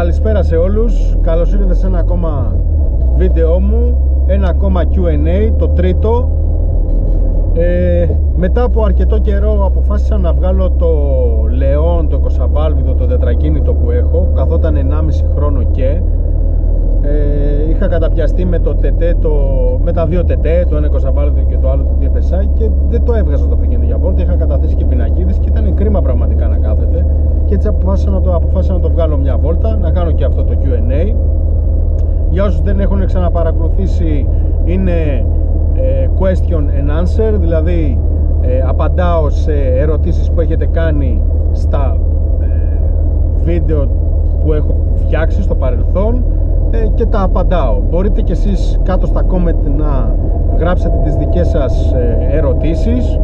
Καλησπέρα σε όλους. Καλώς ήρθατε σε ένα ακόμα βίντεο μου, ένα ακόμα Q&A, το τρίτο. Μετά από αρκετό καιρό αποφάσισα να βγάλω το Leon, το 20β, το τετρακίνητο που έχω. Καθόταν 1,5 χρόνο και είχα καταπιαστεί με το TT, με τα δύο TT, το ένα 20β και το άλλο το DFSI, και δεν το έβγαζα το αυτοκίνητο για βόρτα. Είχα καταθέσει και πινακίδες και ήταν κρίμα πραγματικά να κάθεται, και έτσι αποφάσισα να το βγάλω μια βόλτα, να κάνω και αυτό το Q&A. Για όσους δεν έχουν ξαναπαρακολουθήσει, είναι question and answer, δηλαδή απαντάω σε ερωτήσεις που έχετε κάνει στα βίντεο που έχω φτιάξει στο παρελθόν, και τα απαντάω. Μπορείτε και εσείς κάτω στα comment να γράψετε τις δικές σας ερωτήσεις,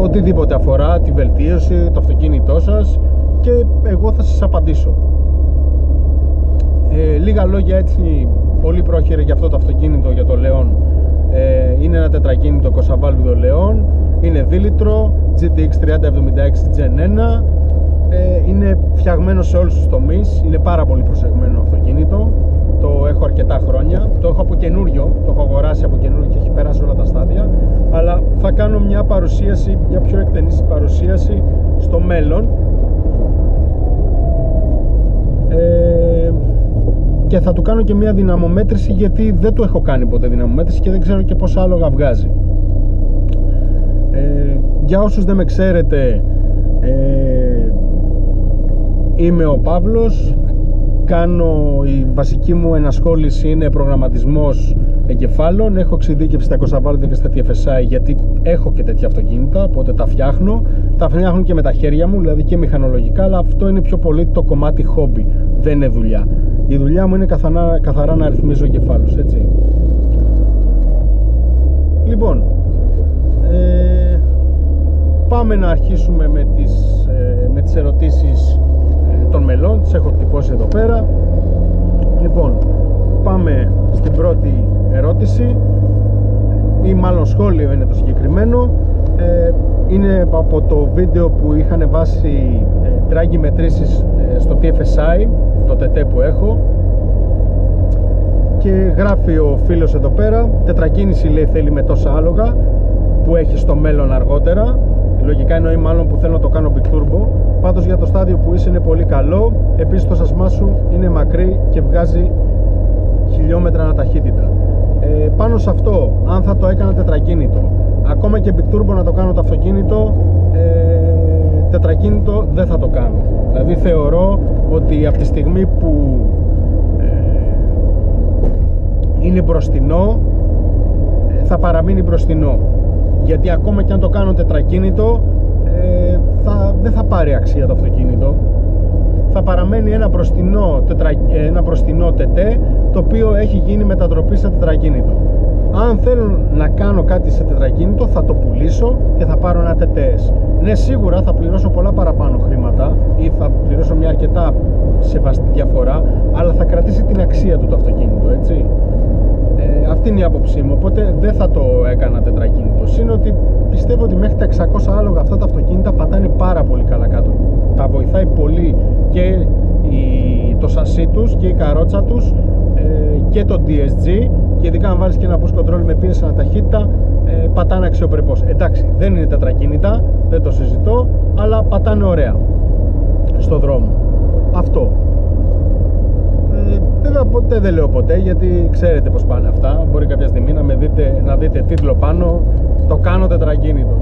οτιδήποτε αφορά τη βελτίωση, το αυτοκίνητό σας, και εγώ θα σας απαντήσω. Λίγα λόγια έτσι πολύ πρόχειρα για αυτό το αυτοκίνητο, για το Leon. Είναι ένα τετρακίνητο 20β Leon, είναι δίλητρο, GTX 3076 Gen 1, είναι φτιαγμένο σε όλους τους τομείς, είναι πάρα πολύ προσεγμένο αυτοκίνητο. Το έχω αρκετά χρόνια, το έχω από καινούριο, το έχω αγοράσει από καινούριο και έχει περάσει όλα τα στάδια, αλλά θα κάνω μια παρουσίαση, μια πιο εκτενή παρουσίαση στο μέλλον, και θα του κάνω και μια δυναμομέτρηση, γιατί δεν το έχω κάνει ποτέ δυναμομέτρηση και δεν ξέρω και πόσα άλογα βγάζει. Για όσους δεν με ξέρετε, είμαι ο Παύλος. Η βασική μου ενασχόληση είναι προγραμματισμός εγκεφάλων. Έχω εξειδίκευση στα 20β και στα TFSI, γιατί έχω και τέτοια αυτοκίνητα, οπότε τα φτιάχνω. Τα φτιάχνω και με τα χέρια μου, δηλαδή και μηχανολογικά, αλλά αυτό είναι πιο πολύ το κομμάτι χόμπι, δεν είναι δουλειά. Η δουλειά μου είναι καθαρά να αριθμίζω εγκεφάλους, έτσι. Λοιπόν, πάμε να αρχίσουμε με τις ερωτήσεις των μελών. Τις έχω εκτυπώσει εδώ πέρα. Λοιπόν, πάμε στην πρώτη ερώτηση, ή μάλλον σχόλιο είναι το συγκεκριμένο. Είναι από το βίντεο που είχαν βάσει drag μετρήσεις στο TFSI, το TT που έχω, και γράφει ο φίλος εδώ πέρα: τετρακίνηση, λέει, θέλει με τόσα άλογα που έχει στο μέλλον αργότερα. Λογικά εννοεί μάλλον που θέλω να το κάνω big turbo. Πάντως για το στάδιο που είσαι είναι πολύ καλό. Επίσης το σασμά σου είναι μακρύ και βγάζει χιλιόμετρα αναταχύτητα. Πάνω σε αυτό, αν θα το έκανα τετρακίνητο, ακόμα και big turbo να το κάνω το αυτοκίνητο, τετρακίνητο δεν θα το κάνω. Δηλαδή θεωρώ ότι από τη στιγμή που είναι μπροστινό, θα παραμείνει μπροστινό. Γιατί ακόμα και αν το κάνω τετρακίνητο, δεν θα πάρει αξία το αυτοκίνητο. Θα παραμένει ένα μπροστινό TT, το οποίο έχει γίνει μετατροπή σε τετρακίνητο. Αν θέλω να κάνω κάτι σε τετρακίνητο, θα το πουλήσω και θα πάρω ένα TTS. Ναι, σίγουρα θα πληρώσω πολλά παραπάνω χρήματα, ή θα πληρώσω μια αρκετά σεβαστή διαφορά, αλλά θα κρατήσει την αξία του το αυτοκίνητο, έτσι. Αυτή είναι η άποψή μου, οπότε δεν θα το έκανα τετρακίνητο. Είναι ότι πιστεύω ότι μέχρι τα 600 άλογα αυτά τα αυτοκίνητα πατάνε πάρα πολύ καλά κάτω. Τα βοηθάει πολύ και το σασί τους και η καρότσα τους, και το DSG, και ειδικά αν βάλεις και ένα push control με πίεση αναταχύτητα, πατάνε αξιοπρεπώς. Εντάξει, δεν είναι τετρακίνητα, δεν το συζητώ, αλλά πατάνε ωραία στο δρόμο. Αυτό. Ποτέ δεν λέω ποτέ, γιατί ξέρετε πως πάνε αυτά. Μπορεί κάποια στιγμή να δείτε τίτλο πάνω: το κάνω τετρακίνητο.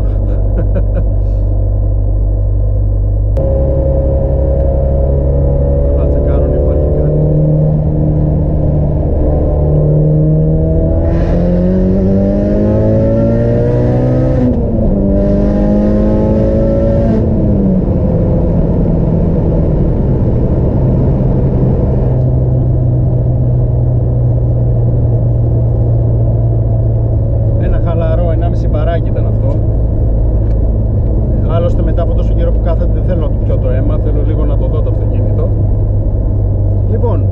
Συμπαράκι ήταν αυτό. Άλλωστε μετά από τόσο καιρό που κάθεται δεν θέλω να του πιω το αίμα, θέλω λίγο να το δω το αυτοκίνητο. Λοιπόν,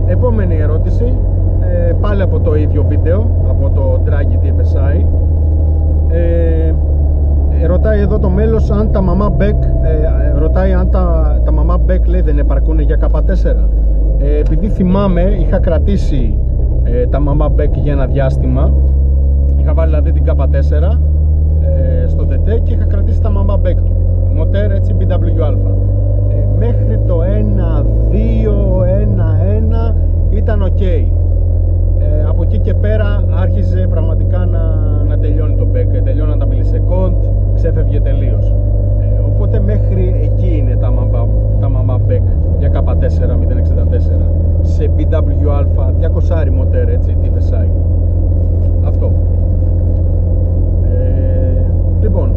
επόμενη ερώτηση, πάλι από το ίδιο βίντεο, από το Draghi TFSI. Ρωτάει εδώ το μέλος αν τα μαμά μπέκ, ρωτάει αν τα μαμά μπέκ, λέει, δεν επαρκούν για K4. Επειδή θυμάμαι, είχα κρατήσει τα μαμά μπέκ για ένα διάστημα. Είχα βάλει δηλαδή την K4 στο TT και είχα κρατήσει τα μαμά μπέκ του μοτέρ, έτσι, BWA. Μέχρι το 1.2, 1.1 ήταν ok. Από εκεί και πέρα άρχιζε πραγματικά να τελειώνει το μπέκ, τελειώναν τα μιλισεκόντ, ξέφευγε τελείως. Οπότε μέχρι εκεί είναι τα μαμά μπέκ για K4 064 σε BWA 200 μοτέρ, έτσι, TFSI. Αυτό. Λοιπόν,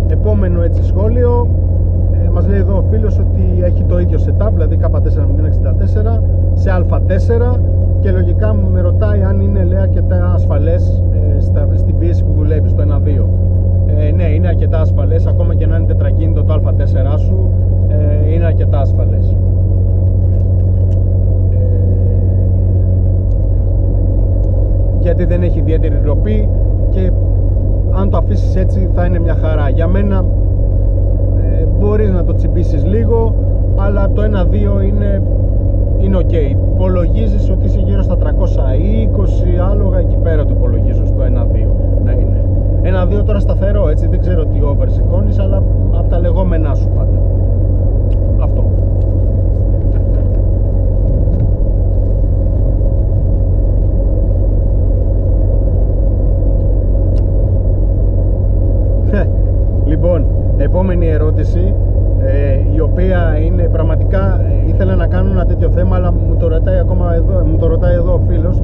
επόμενο έτσι σχόλιο, μας λέει εδώ ο φίλος ότι έχει το ίδιο setup, δηλαδή K4 064 σε Α4 και λογικά με ρωτάει αν είναι, λέει, αρκετά ασφαλές στην πίεση που δουλεύει στο 1.2. Ναι, είναι αρκετά ασφαλές, ακόμα και να είναι τετρακίνητο το Α4 σου, είναι αρκετά ασφαλές. Γιατί δεν έχει ιδιαίτερη ροπή και αν το αφήσεις έτσι θα είναι μια χαρά. Για μένα μπορείς να το τσιμπήσεις λίγο, αλλά το 1.2 είναι ok. Υπολογίζεις ότι είσαι γύρω στα 320 άλογα, εκεί πέρα το υπολογίζω στο 1.2 να είναι. 1.2 τώρα σταθερό, έτσι, δεν ξέρω τι over σηκώνεις, αλλά από τα λεγόμενά σου πάντα. Αυτό. Λοιπόν, επόμενη ερώτηση, η οποία είναι πραγματικά, ήθελα να κάνω ένα τέτοιο θέμα, αλλά μου το ρωτάει εδώ ο φίλος.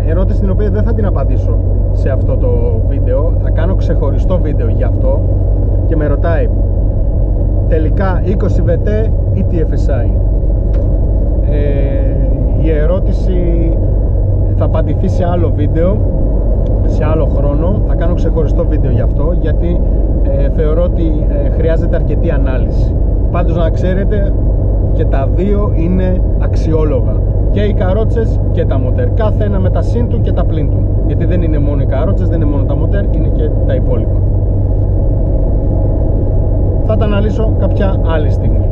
Ερώτηση την οποία δεν θα την απαντήσω σε αυτό το βίντεο, θα κάνω ξεχωριστό βίντεο για αυτό, και με ρωτάει τελικά 20VT ή TFSI. Η ερώτηση θα απαντηθεί σε άλλο βίντεο, σε άλλο χρόνο. Θα κάνω ξεχωριστό βίντεο γι' αυτό, γιατί θεωρώ ότι χρειάζεται αρκετή ανάλυση. Πάντως να ξέρετε, και τα δύο είναι αξιόλογα, και οι καρότσες και τα μοτέρ, κάθε ένα με τα συν του και τα πλήν του, γιατί δεν είναι μόνο οι καρότσες, δεν είναι μόνο τα μοτέρ, είναι και τα υπόλοιπα. Θα τα αναλύσω κάποια άλλη στιγμή.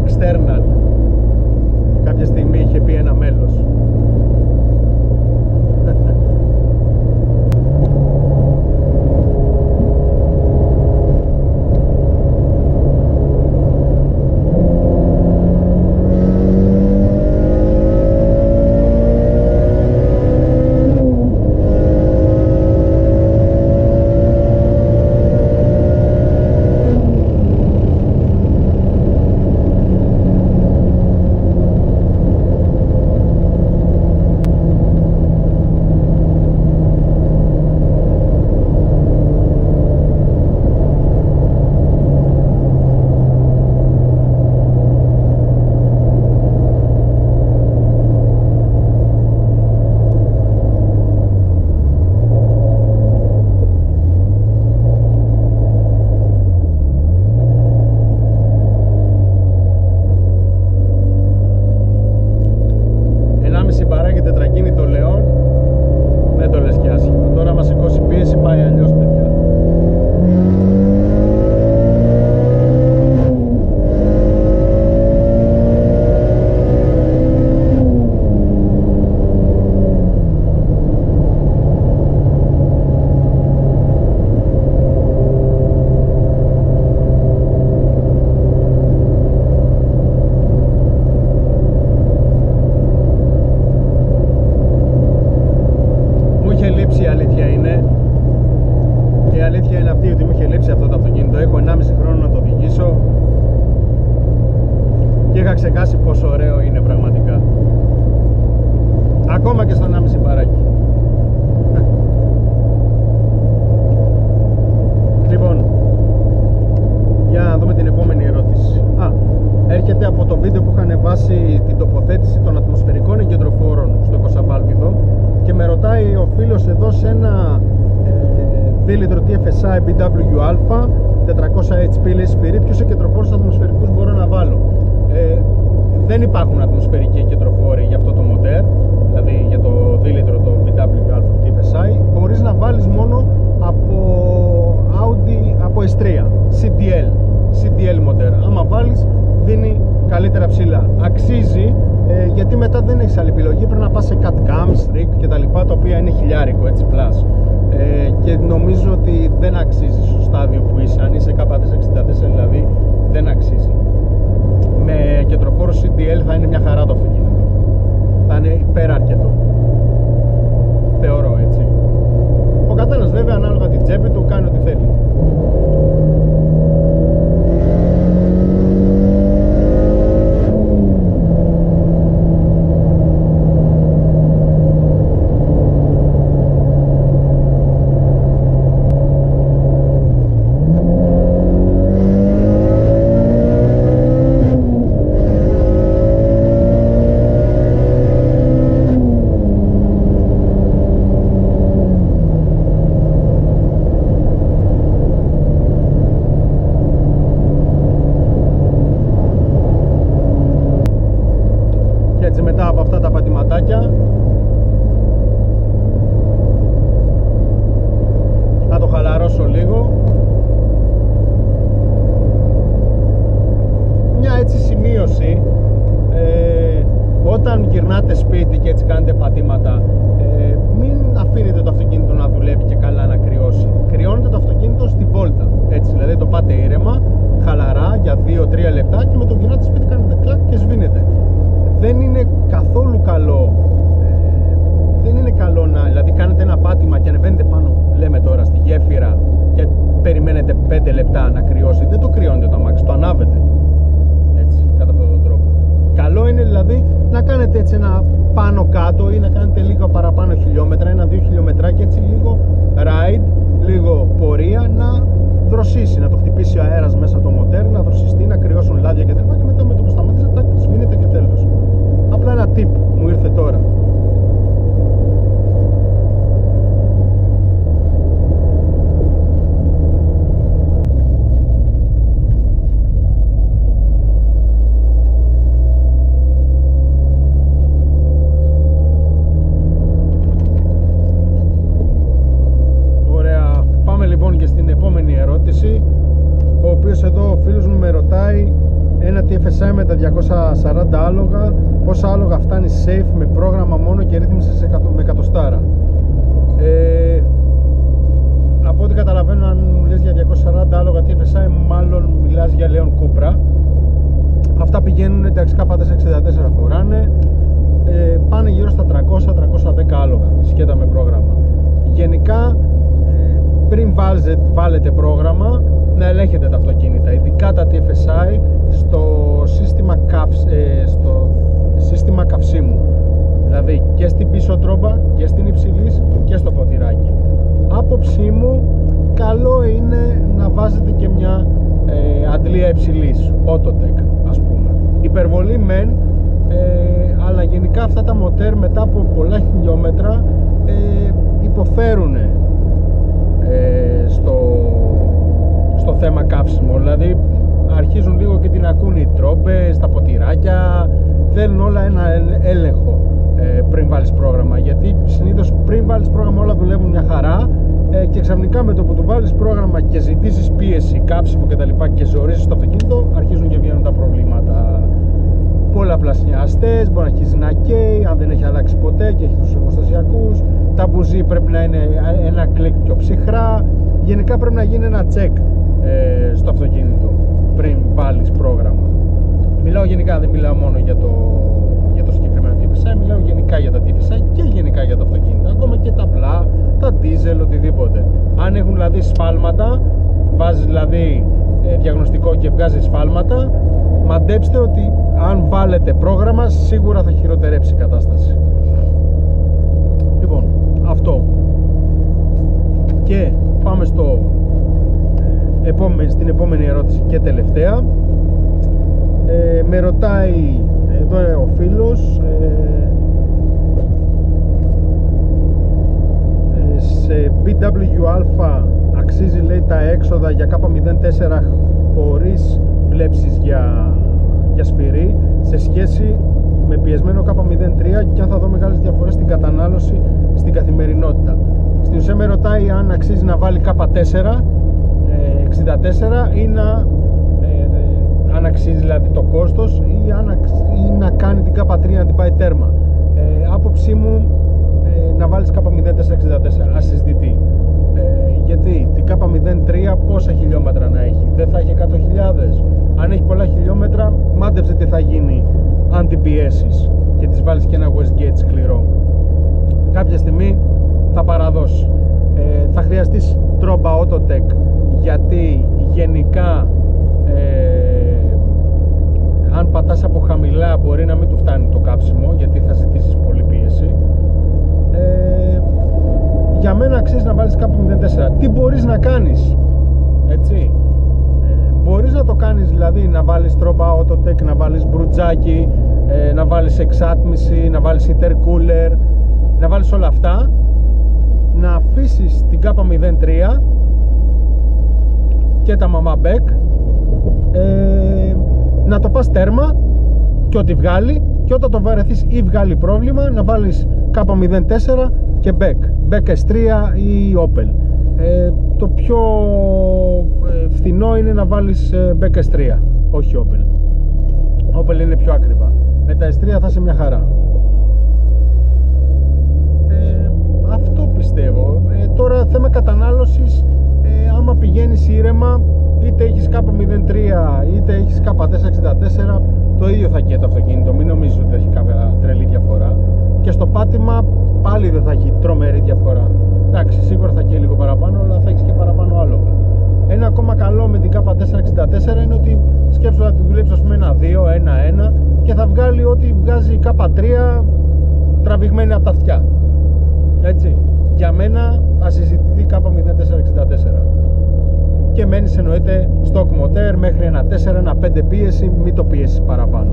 External. Κάποια στιγμή είχε πει ένα μέλος. ξεχάσει πόσο ωραίο είναι πραγματικά. Ακόμα και στο 1,5 μπαράκι. Λοιπόν, για να δούμε την επόμενη ερώτηση. Έρχεται από το βίντεο που είχαν βάσει την τοποθέτηση των ατμοσφαιρικών εγκεντροφόρων στο Κωσαβάλπιδο και με ρωτάει ο φίλος εδώ σε ένα 2 λίτρο TFSI BWA 400 HP λέει σφυρί, ποιους εγκεντροφόρους ατμοσφαιρικούς μπορώ να βάλω? Δεν υπάρχουν ατμοσφαιρικοί εγκεντροφόροι για αυτό το μοντέρ, δηλαδή για το 2 λίτρο το BWA TFSI. Μπορείς να βάλεις μόνο από Audi, από S3 CDL μοντέρ. Άμα βάλεις δίνει καλύτερα ψηλά. Αξίζει, γιατί μετά δεν έχεις άλλη επιλογή, πρέπει να πας σε CAT-CAM, STRIC και τα λοιπά, τα οποία είναι χιλιάρικο, έτσι plus. Και νομίζω ότι δεν αξίζει στο στάδιο που είσαι. Αν είσαι K464 δηλαδή, δεν αξίζει. Με κεντροφόρο CDL θα είναι μια χαρά το αυτοκίνητο. Θα είναι υπεραρκετό, θεωρώ, έτσι. Ο καθένας βέβαια ανάλογα την τσέπη του κάνει ό,τι θέλει. Μετά από αυτά τα πατηματάκια θα το χαλαρώσω λίγο. Μια έτσι σημείωση, όταν γυρνάτε σπίτι και έτσι κάνετε πατήματα, μην αφήνετε το αυτοκίνητο να δουλεύει και καλά να κρυώσει. Κρυώνετε το αυτοκίνητο στη βόλτα, έτσι, δηλαδή το πάτε ήρεμα, χαλαρά για 2-3 λεπτά και με το γυρνάτε σπίτι κάνετε κλακ και σβήνετε. Δεν είναι καθόλου καλό, δεν είναι καλό να, δηλαδή κάνετε ένα πάτημα και ανεβαίνετε πάνω, λέμε τώρα, στη γέφυρα και περιμένετε 5 λεπτά να κρυώσει. Δεν το κρυώνετε το αμάξι, το ανάβετε, έτσι, κατά αυτόν τον τρόπο. Καλό είναι δηλαδή να κάνετε έτσι ένα πάνω κάτω ή να κάνετε λίγο παραπάνω χιλιόμετρα, 1-2 χιλιόμετρα και έτσι λίγο ride, λίγο πορεία, να δροσίσει, να το χτυπήσει ο αέρας μέσα το μοτέρ, να δροσιστεί, να κρυώσουν λάδια κτλ. Και μετά με το που σταματήσετε, τάκ, σβήνετε και τέλος. Απλά ένα tip μου ήρθε τώρα. Ωραία, πάμε λοιπόν και στην επόμενη ερώτηση, ο οποίος εδώ ο φίλος μου με ρωτάει ένα TFSI με τα 240 άλογα, πόσα άλογα φτάνει safe με πρόγραμμα μόνο και ρύθμιση με εκατοστάρα? Από ό,τι καταλαβαίνω, αν μου λες για 240 άλογα TFSI, μάλλον μιλάς για Leon Cupra. Αυτά πηγαίνουν, εντάξει, K464 φοράνε, πάνε γύρω στα 300-310 άλογα σκέτα με πρόγραμμα. Γενικά, πριν βάλετε πρόγραμμα, να ελέγχετε τα αυτοκίνητα, ειδικά τα TFSI, στο σύστημα καυσίμου, δηλαδή και στην πίσω τρόμπα και στην υψηλής και στο ποτηράκι. Άποψή μου, καλό είναι να βάζετε και μια αντλία υψηλής, Autotech ας πούμε. Υπερβολή μεν, αλλά γενικά αυτά τα μοτέρ μετά από πολλά χιλιόμετρα υποφέρουν στο θέμα καύσιμο, δηλαδή αρχίζουν λίγο και την ακούνε οι τρόμπες, τα ποτηράκια, θέλουν όλα ένα έλεγχο πριν βάλεις πρόγραμμα, γιατί συνήθως πριν βάλεις πρόγραμμα όλα δουλεύουν μια χαρά και ξαφνικά με το που του βάλεις πρόγραμμα και ζητήσεις πίεση, καύσιμο κτλ και ζορίζεις το αυτοκίνητο, αρχίζουν και βγαίνουν τα προβλήματα. Πολλαπλασιαστές, μπορεί να αρχίσει να καίει, αν δεν έχει αλλάξει ποτέ και έχει τους εργοστασιακούς, τα μπουζί πρέπει να είναι ένα κλικ πιο ψυχρά. Γενικά πρέπει να γίνει ένα check στο αυτοκίνητο πριν βάλεις πρόγραμμα. Μιλάω γενικά, δεν μιλάω μόνο για το συγκεκριμένο TFSI, μιλάω γενικά για τα TFSI και γενικά για τα αυτοκίνητα, ακόμα και τα απλά, τα diesel, οτιδήποτε. Αν έχουν δηλαδή σφάλματα, βάζεις δηλαδή διαγνωστικό αυτοκινητικό και βγάζει σφάλματα, μαντέψτε ότι αν βάλετε πρόγραμμα σίγουρα θα χειροτερέψει η κατάσταση. Λοιπόν, αυτό. Και πάμε στην επόμενη ερώτηση και τελευταία. Με ρωτάει εδώ ο φίλος, σε BWA αξίζει, λέει, τα έξοδα για K04 χωρίς βλέψεις για σφυρί σε σχέση με πιεσμένο K03 και αν θα δω μεγάλες διαφορές στην κατανάλωση στην καθημερινότητα. Στην ουσία με ρωτάει αν αξίζει να βάλει K4 64 ή αν αξίζει δηλαδή το κόστος ή να κάνει την K3 να την πάει τέρμα. Άποψή μου, να βάλεις K0464 ασυζητητή. Γιατί την K03 πόσα χιλιόμετρα να έχει? Δεν θα έχει 100.000. Αν έχει πολλά χιλιόμετρα, μάντεψε τι θα γίνει αν την πιέσεις και της βάλεις και ένα Westgate σκληρό. Κάποια στιγμή θα παραδώσει. Θα χρειαστείς τρόμπα Autotech, γιατί γενικά αν πατάς από χαμηλά μπορεί να μην του φτάνει το κάψιμο, γιατί θα ζητήσεις πολύ πίεση. Για μένα αξίζει να βάλεις K04. Τι μπορείς να κάνεις, έτσι? Μπορείς να το κάνεις, δηλαδή να βάλεις τρόμπα Autotech, να βάλεις μπρουτζάκι, να βάλεις εξάτμιση, να βάλεις intercooler, να βάλεις όλα αυτά, να αφήσεις την K03 και τα Mama Beck, να το πας τέρμα και ό,τι βγάλει, και όταν το βαρεθείς ή βγάλει πρόβλημα να βάλεις K04 και Beck S3 ή Opel. Το πιο φθηνό είναι να βάλεις Beck S3, όχι Opel. Opel είναι πιο ακριβά. Με τα S3 θα είσαι μια χαρά. Αυτό πιστεύω. Τώρα θέμα κατανάλωσης, άμα πηγαίνεις ήρεμα, είτε έχεις K03 είτε έχεις K464, το ίδιο θα καίει το αυτοκίνητο. Μην νομίζεις ότι θα έχει κάποια τρελή διαφορά. Και στο πάτημα πάλι δεν θα έχει τρομερή διαφορά. Εντάξει, σίγουρα θα καίει λίγο παραπάνω, αλλά θα έχεις και παραπάνω άλογα. Ένα ακόμα καλό με την K464 είναι ότι σκέψου να τη δουλέψεις, ας πούμε, ένα 2, ένα 1 και θα βγάλει ό,τι βγάζει η K3 τραβηγμένη από τα αυτιά. Έτσι, για μένα ασυζητηθεί K0464 και μένεις, εννοείται, stock motor μέχρι ένα 4, ένα 5 πίεση, μην το πιέσεις παραπάνω.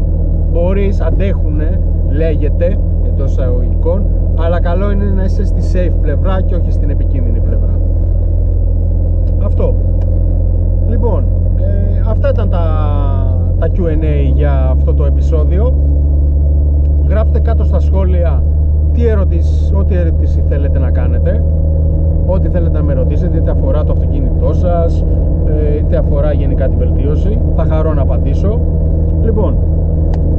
Μπορείς, αντέχουνε, λέγεται εντός εισαγωγικών, αλλά καλό είναι να είσαι στη safe πλευρά και όχι στην επικίνδυνη πλευρά. Αυτό. Λοιπόν, αυτά ήταν τα Q&A για αυτό το επεισόδιο. Γράψτε κάτω στα σχόλια ό,τι ερώτηση θέλετε να κάνετε, ό,τι θέλετε να με ρωτήσετε, είτε αφορά το αυτοκίνητό σας, είτε αφορά γενικά τη βελτίωση. Θα χαρώ να απαντήσω. Λοιπόν,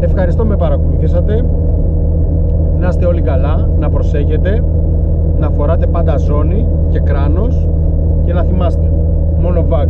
ευχαριστώ με παρακολουθήσατε. Να είστε όλοι καλά, να προσέχετε, να φοράτε πάντα ζώνη και κράνος και να θυμάστε, μόνο VAG.